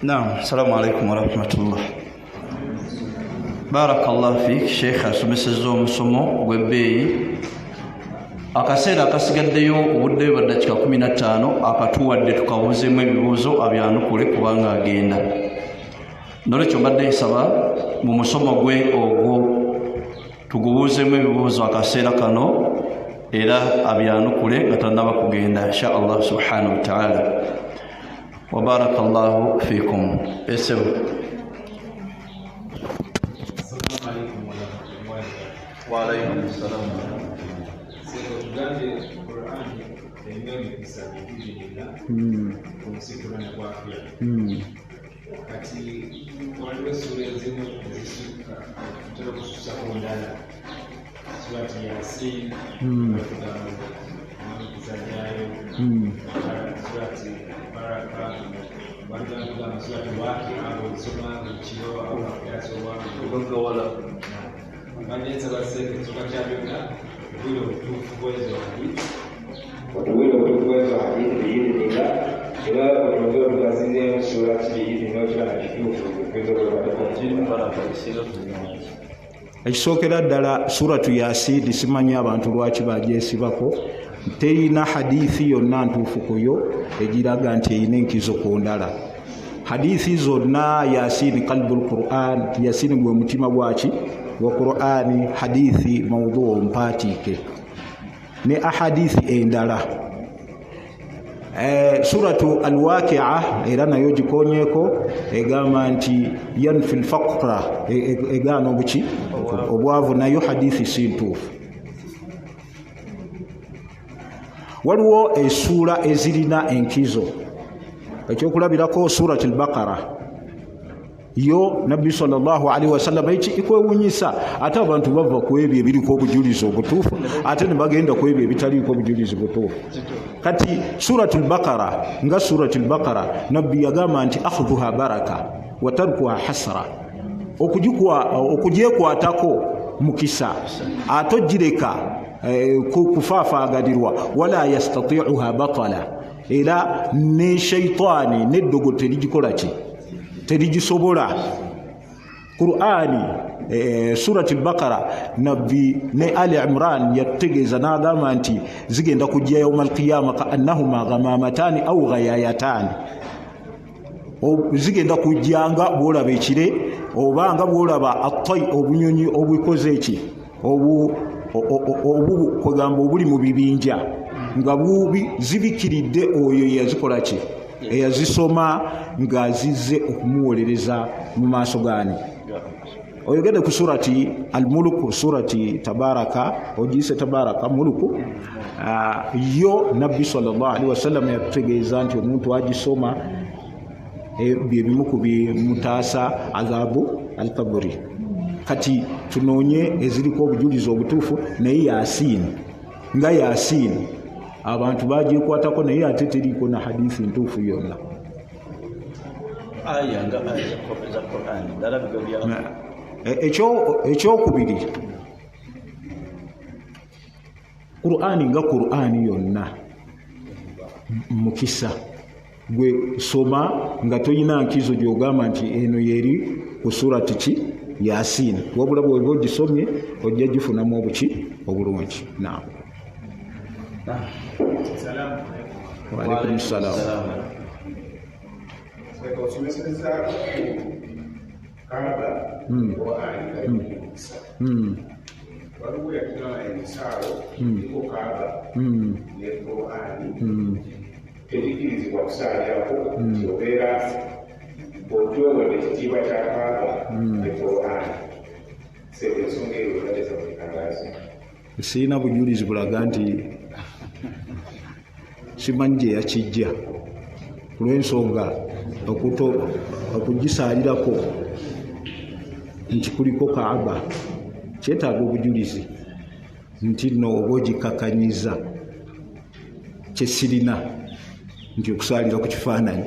Naam, assalamu alaikum warahmatullah. Barakallahu fik. Sheikh asomesezza omusomo gw'ebbeeyi. Akaseera akasigaddeyo obudde bwa dakiika 15 akatuwadde tukabuuzeemu ebibuuzo abyanukule kubanga agenda. Nolwekyo mbadde nsaba mu musomo gwe ogwo tugubuuzeemu ebibuuzo akaseera kano era abyanukule nga tannaba kugenda insha Allah subhanahu wa ta'ala. Wa barakallahu fikum. Esebu. Wa alaykum assalam. Ekisookera ddala suratu Yasin simanyi abantu lwaki bagyesibako, terina hadithi yonna ntuufu kuyo egiraga nti erina enkizo ku ndala. Hadithi zonna Yasin qalbul Qur'an, Yasin gwe mutima gwaki gwa Qur'ani, hadithi mawduu mpaatiike ne ahadithi endala. Suratu Al-Waqi'a era nayo gikonyeeko egamba nti yanfi al-faqra, egaana obuki obwavu, nayo hadithi si ntuufu. Waliwo essuula ezirina enkizo, ekyokulabirako suratu Al-Baqara, yo nabbi sallallahu alaihi wasallam ikwewunyisa, ate abantu bava ku ebyo ebiriko obujulizi obutuufu ate ne bagenda ku ebyo ebitaliiko obujulizi butuufu. Kati suratul Baqara nga suratul Baqara nabbi yagamba nti akhdhuha baraka wa tarkuha hasra, okugyekwatako mukisa atojireka kufaafaagalirwa, wala yastati'uha batala, era ne shaitani neddogo terigikola ki, terigisobola. Qur'ani surati al-Baqara nabbi ne Ali Imran yategeeza n'agamba nti zigenda kujja yawma al-qiyama ka annahuma ghamamatan aw ghayayatan, zigenda kujjanga bwolaba ekire oba nga bwolaba attai obunyonyi obikoze eki kwegamba obuli mu bibinja nga bubi zibikiridde oyo yazikola ki, eyazisoma nga zizze okumuwolereza mu maaso gani. Oyogede ku surati Al-Mulk, surati Tabaraka, ogise Tabaraka Mulku, yo nabbi sallallahu alaihi wasallam yategeeza nti omuntu agisoma byebimu ku bimutaasa azabu al-kabri. Kati tunoonye eziriko obujulizi obutuufu, naye Yasin nga Yasin abantu bagyekwatako naye ate teriiko na hadithi ntuufu yonna. aya nga aya za Qur'an dala bigabya ekyokubiri Qur'ani nga Qur'ani yonna mukisa gwe soma nga toyina nkizo gyogamba nti eno yeri ku surati ki Yasin wabula bw'oba ogisomye ojja gifunamu obuki obulungi. Naam. Wa alaikum salaam. Tekikirizibwa kusalirako obeera otyobodde ekitiibwa kya Kaaba ne Qur'ani. Ensonga eyo ogateza kutangaza. Sirina bujulizi bulaga nti simanyi gye yakijja ku lw'ensonga okugisaalirako nti kuliko Kaaba kyetaaga obujulizi nti no oba ogikakkanyiza kyesirina nti okusaalira ku kifaananyi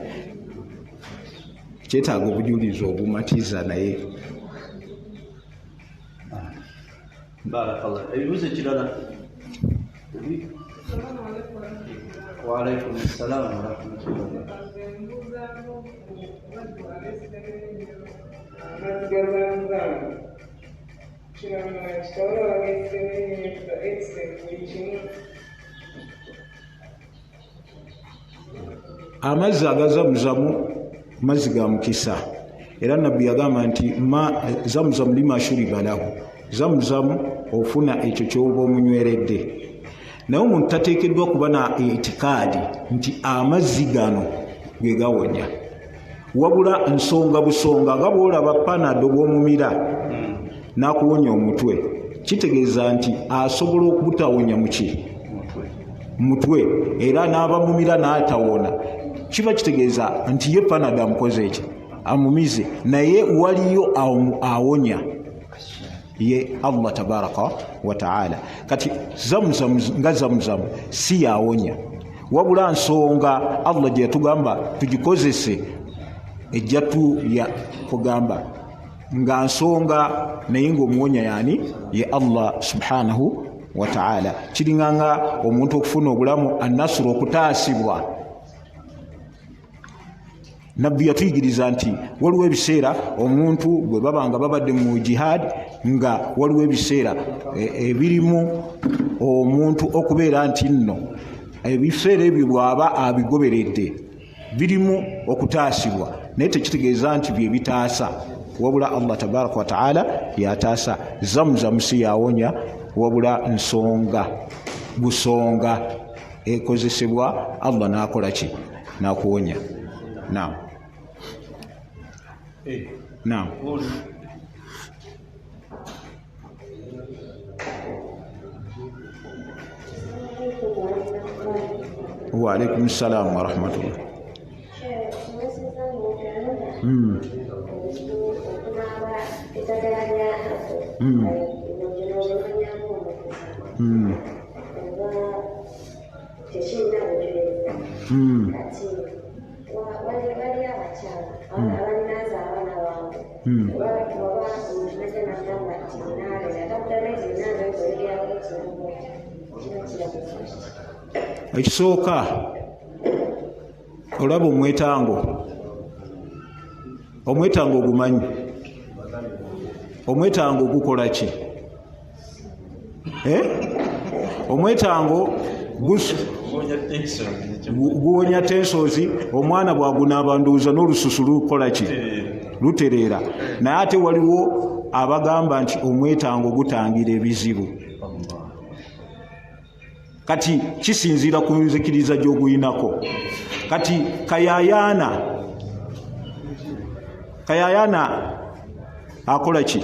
kyetaaga obujulizi obumatiza naye. Barakallah. Ebibuzo ekirala. Wa alaikum salaam wa rahmatullah. Amazzi agazamuzamu mazzi ga mukisa era nabbi yagamba nti zamuzamu lima shuriba lahu, zamuzamu ofuna ekyo kyoba omunyweredde. Naye omuntu tateekeddwa kuba na itikaadi nti amazzi gano ge gawonya, wabula nsonga busonga nga bw'olaba panado bw'omumira n'akuwonya omutwe, kitegeeza nti asobola okubutawonya muki mutwe era n'abamumira n'atawona, kiba kitegeeza nti ye panado amukoze eki amumize, naye waliyo awonya ye Allah tabaraka wa taala. Kati zamzam nga zamzam si yawonya, wabula nsonga Allah gye yatugamba tugikozese ejjatu ya kugamba nga nsonga naye ng'omuwonya yani ye Allah subhanahu wa taala. Kiringanga omuntu okufuna obulamu annasuru okutaasibwa. Nabbi yatuyigiriza nti waliwo ebiseera omuntu bwe babanga babadde mu jihad nga waliwo ebiseera ebirimu omuntu okubeera nti nno ebiseera ebyo bw'aba abigoberedde birimu okutaasibwa, naye tekitegeeza nti bye bitaasa, wabula Allah tabaraka wa taala yataasa. Zamzam si yawonya, wabula nsonga busonga ekozesebwa Allah n'akola ki n'akuwonya. Naam. Naam. Wa alaikum salaam wa rahmatullah. Ekisooka olaba omwetango ogumanyi, omwetango gukola ki? Omwetango guwonya tensozi, omwana bwagunaaba nduuza n'olususu lukola ki? Lutereera. Naye ate waliwo abagamba nti omwetango gutangira ebizibu. Kati kisinziira ku nzikiriza gy'oguyinako. Kati kayayaana akola ki?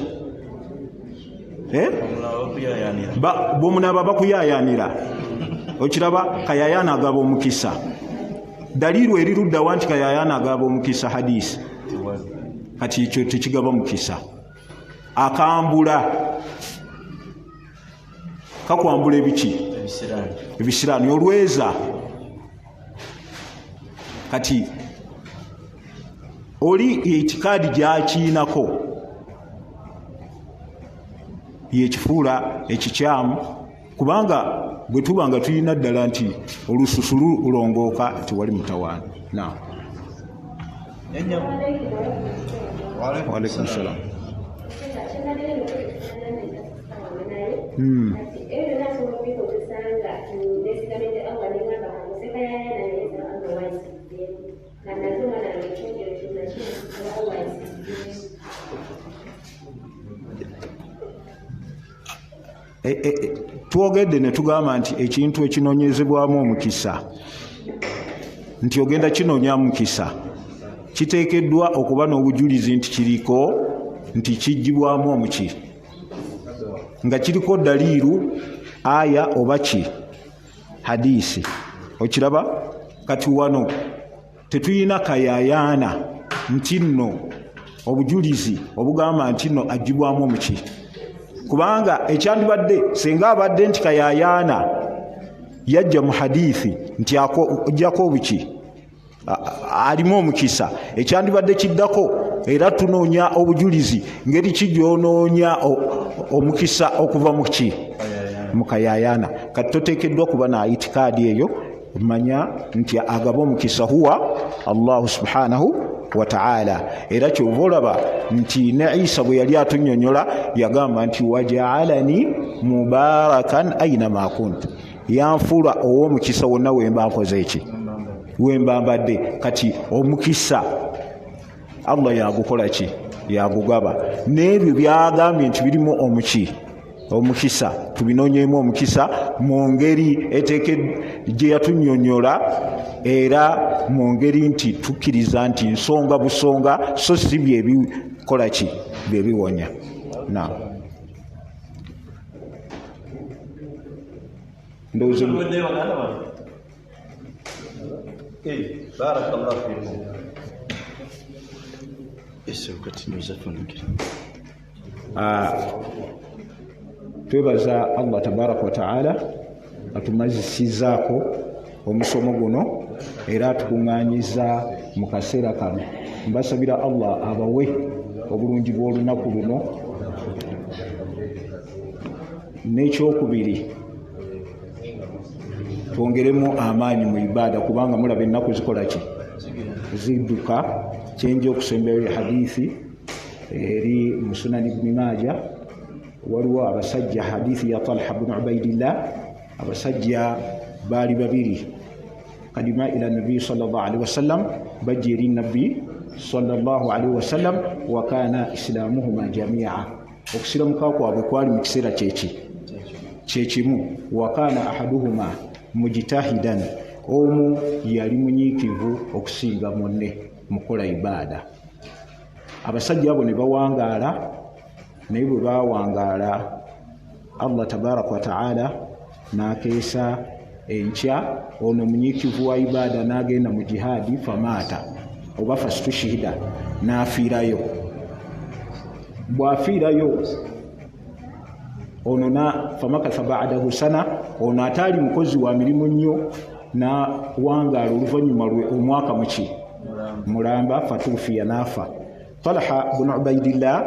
Bw'omunaaba bakuyayaanira, okiraba kayayaana agaba omukisa. Daliiru eriruddawa nti kayayaana agaba omukisa hadisi, kati ekyo tekigaba mukisa. Akambula kakwambula ebiki? Ebisiraani, olweza. Kati oli itikadi gyakiinako yekifuula ekikyamu, kubanga bwe tuba nga tulina ddala nti olususu lulongooka tewali mutawaana. Naam. Waalaikum salaam. Twogedde ne tugamba nti ekintu ekinoonyezebwamu omukisa nti ogenda kinoonya mukisa kiteekeddwa okuba n'obujulizi nti kiriko nti kijjibwamu omuki nga kiriko daliiru aya oba ki hadisi. Okiraba kati wano tetuyina kayayaana nti nno obujulizi obugamba nti nno ajjibwamu omuki, kubanga ekyandibadde senga abadde nti kayayaana yajja mu hadithi nti ojjako obuki alimu omukisa, ekyandibadde kiddako era tunoonya obujulizi ngeri kigyonoonya omukisa okuva mu ki mu kayayaana. Kati toteekeddwa kuba na itikaadi eyo, manya nti agaba omukisa huwa Allahu subhanahu wa ta'ala. Era kyova olaba nti ne Isa bwe yali atunnyonnyola yagamba nti waja'alani mubarakan aina ma kuntu, yanfuula ow'omukisa wonna wemba nkoze eki wemba mbadde. Kati omukisa Allah yagukola ki yagugaba, n'ebyo byagambye nti birimu omuki omukisa tubinoonyeemu omukisa mu ngeri gye yatunnyonnyola, era mu ngeri nti tukkiriza nti nsonga busonga so si byebikola ki byebiwonya. Naam. Barakallahu twebaza Allah tabaraka wa ta'ala atumazisizaako omusomo guno era atukuŋŋaanyiza mu kaseera kano. Mbasabira Allah abawe obulungi bw'olunaku luno, n'ekyokubiri twongeremu amaanyi mu ibaada, kubanga mulaba ennaku zikola ki zidduka. Kyenja okusembayo hadithi eri mu Sunan Ibn Majah, waliwo abasajja hadithi ya Talha ibn Ubaidillah, abasajja baali babiri kadima ila nabi sallallahu alaihi wasallam, bajja eri nabbi sallallahu alaihi wasallam, wa kana islamuhuma jamia, okusiramuka kwabwe kwali mu kiseera kyekimu. Wa kana ahaduhuma mujtahidan, omu yali munyiikivu okusinga munne mu kukola ibaada. Abasajja abo ne bawangaala, naye bwe bawangaala Allah tabaraka wa ta'ala n'akeesa enkya, ono munyiikivu wa ibaada n'agenda mu jihaadi famaata oba fastushihida, n'afiirayo. Bw'afiirayo ono famakatha ba'dahu sana, ono ataali mukozi wa mirimu nnyo n'awangaala oluvannyuma lwe omwaka muki mulamba, fatuufiya n'afa. Talha ibn Ubaidillah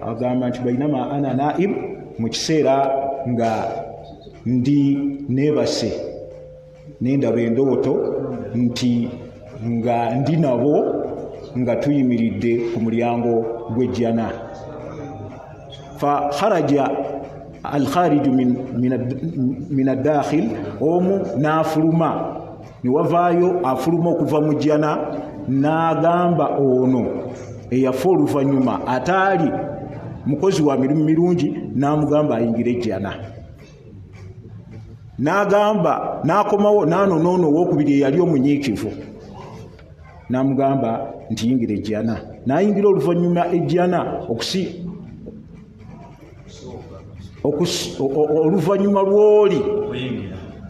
agamba nti bainama ana naib, mu kiseera nga ndi neebase nendaba endooto nti nga ndi nabo nga tuyimiridde ku mulyango gw'ejjana. Fa kharaja alkhariju min addakhil, omu n'afuluma niwavaayo afuluma okuva mu jjana, n'agamba ono eyafa oluvannyuma ataali mukozi wa mirimu mirungi, n'amugamba ayingire ejjana. N'agamba n'akomawo n'anonoono owokubiri eyali omunyiikivu, n'amugamba nti yingira ejjana. N'ayingira oluvannyuma ejjana oluvannyuma lw'oli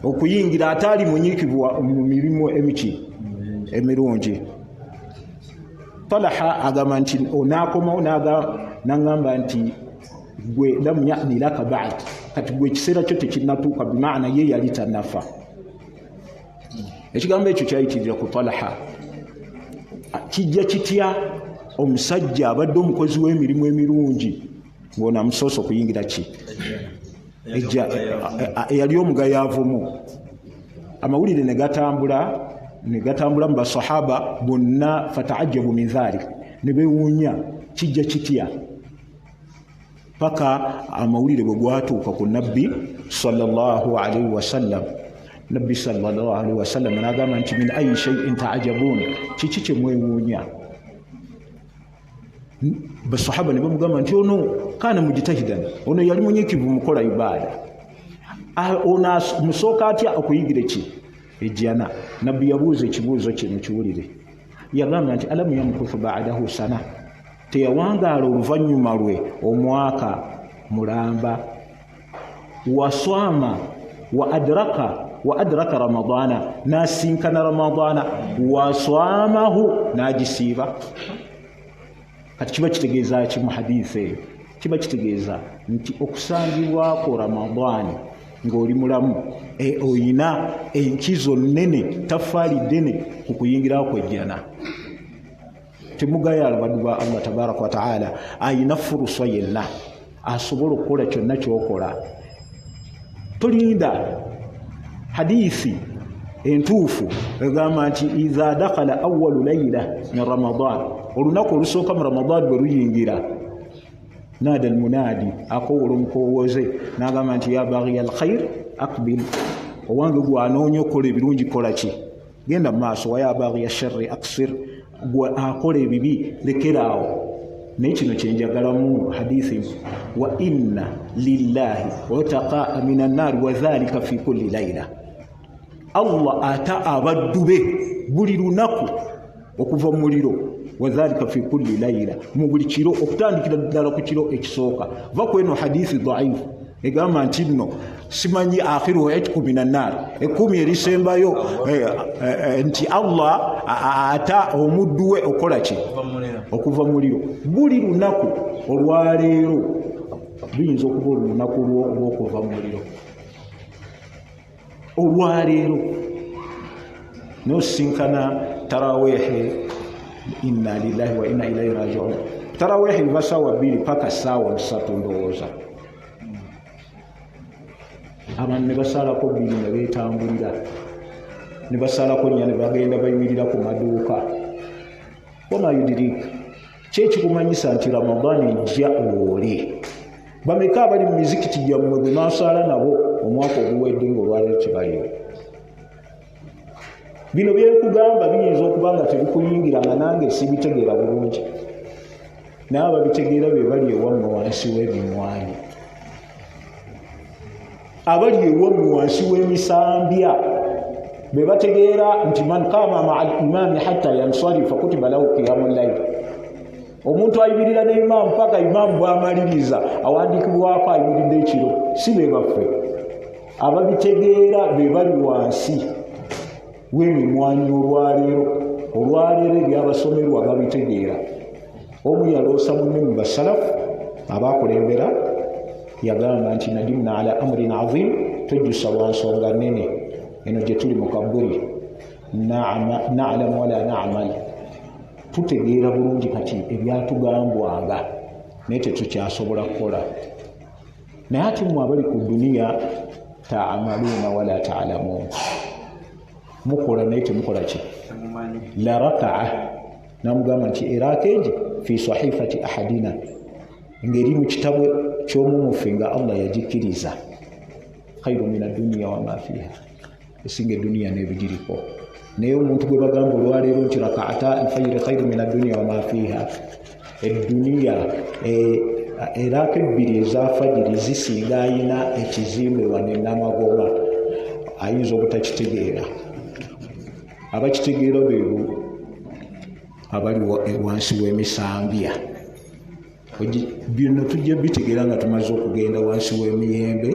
okuyingira ataali munyiikivu mu mirimu emirungi. Talaha agamba nti n'akomawo n'agamba nti gwe lam ya'ni laka ba'd, kati gwe ekiseera kyo tekinnatuuka, bimaana ye yali tannafa. Ekigambo ekyo kyayitirira ku Talaha. kijja kitya omusajja abadde omukozi w'emirimu emirungi ng'ona musoosa okuyingira ki eyali omugayaavumu amawulire ne gatambula mu basahaba bonna fataajabu min dhalik ne beewuunya kijja kitya paka amawulire bwe gwatuuka ku nabbi sallallahu alaihi wasallam nabbi sallallahu alaihi wasallam n'agamba nti min ayi shay'in ta'ajabun kiki kye mwewuunya basahaba ne bamugamba nti ono kana mujtahidan ono yali munyikivu mukola ibaada ono musooka atya okuyigira ki ejjana nabbi yabuuza ekibuuzo kino kiwulire yagamba nti alamu yamkufu ba'dahu sana teyawangaala oluvannyuma lwe omwaka mulamba waswama wa adraka ramadana nasinkana ramadana waswamahu n'agisiiba kati kiba kitegeeza ki mu hadiisi eyo kiba kitegeeza nti okusangibwako ramadani ng'oli mulamu oyina enkizo nnene tafaali ddene ku kuyingirawo kwejjana temugayaala baddu ba Allah tabaraka wa taala ayina furusa yenna asobola okukola kyonna kyokola tolinda hadiisi entuufu egamba nti idha dakhala awwalu layla min ramadan olunaku olusooka mu ramadan bwe luyingira nada almunadi akowoola omukowooze n'agamba nti ya baghiya alkhair aqbil owange gwanoonya okukola ebirungi kola ki genda mu maaso wa ya baghiya sharri aqsir gwe akola ebibi lekeraawo naye kino kyenjagalamu hadithi wa inna lillahi wataqaa min annaari wa dhalika fi kulli layla Allah ata abaddu be buli lunaku okuva mu muliro wadhalika fi kulli layla mu buli kiro okutandikira ddala ku kiro ekisooka va ku eno hadithi dhaifu egamba nti nno simanyi akhiruhu etku minan nar ekumi erisembayo nti Allah ata omuddu we okola ki okuva mu muliro buli lunaku olwaleero luyinza okuba olunaku lw'okuva mu muliro olwaleero nosinkana tarawehe inna lillahi wa inna ilaihi raji'un tarawehe biba saawa 2 paka saawa 3 ndowooza abantu ne basalako 2 ne beetambulira ne basalako 4 ne bagenda bayimirira ku maduuka wama yudirika kyekikumanyisa nti ramadani ejja ole bameka abali mu mizikiti gyammwe bwe masala nabo omwaka oguwedde ng'olwaleero kibaliwo bino byenkugamba biyinza okuba nga tebikuyingira nga nange sibitegeera bulungi naye ababitegeera be bali ewammwe wansi w'ebimwanyi abali ewammwe wansi w'emisambya be bategeera nti man kama maa al-imami hatta yansarifa kutiba lahu qiyamul layl omuntu ayimirira ne imaamu paka imaamu bw'amaliriza awandiikibwako ayimiridde ekiro si be baffe ababitegeera be bali wansi w'emimwanyi olwaleero ebyabasomerwa babitegeera omu yaloosa munne mu basalafu abaakulembera yagamba nti nadimna ala amrin azim tujjusa lwa nsonga nnene eno gye tuli mu kaburi na'lamu wala na'mal tutegeera bulungi kati ebyatugambwanga naye tetukyasobola kukola naye ati mmwe abali ku duniya ta'amaluuna wala ta'lamuun mukola naye temukola ki la raka'a namugamba nti eraka egi fi sahifati ahadina ngeri mu kitabo ky'omumufe nga Allah yagikkiriza khairu min ad-dunya wa ma fiha esinga eduniya n'ebigiriko naye omuntu gwe bagamba olwaleero nti raka'ata al-fajr khairu min ad-dunya wa ma fiha eduniya eraka ebbiri eza fajiri zisinga ayina ekizimbe wane n'amagoma ayinza obutakitegeera abakitegeera beebo abali wansi w'emisambya bino tujja bitegeera nga tumaze okugenda wansi w'emiyembe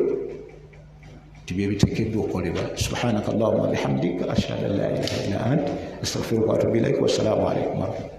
tibyeebiteekeddwa okukolebwa subhanaka allahumma bihamdika ashhadu an la ilaha illa anta astaghfiruka wa atubu ilaik wassalamu alaikum warahmatullahi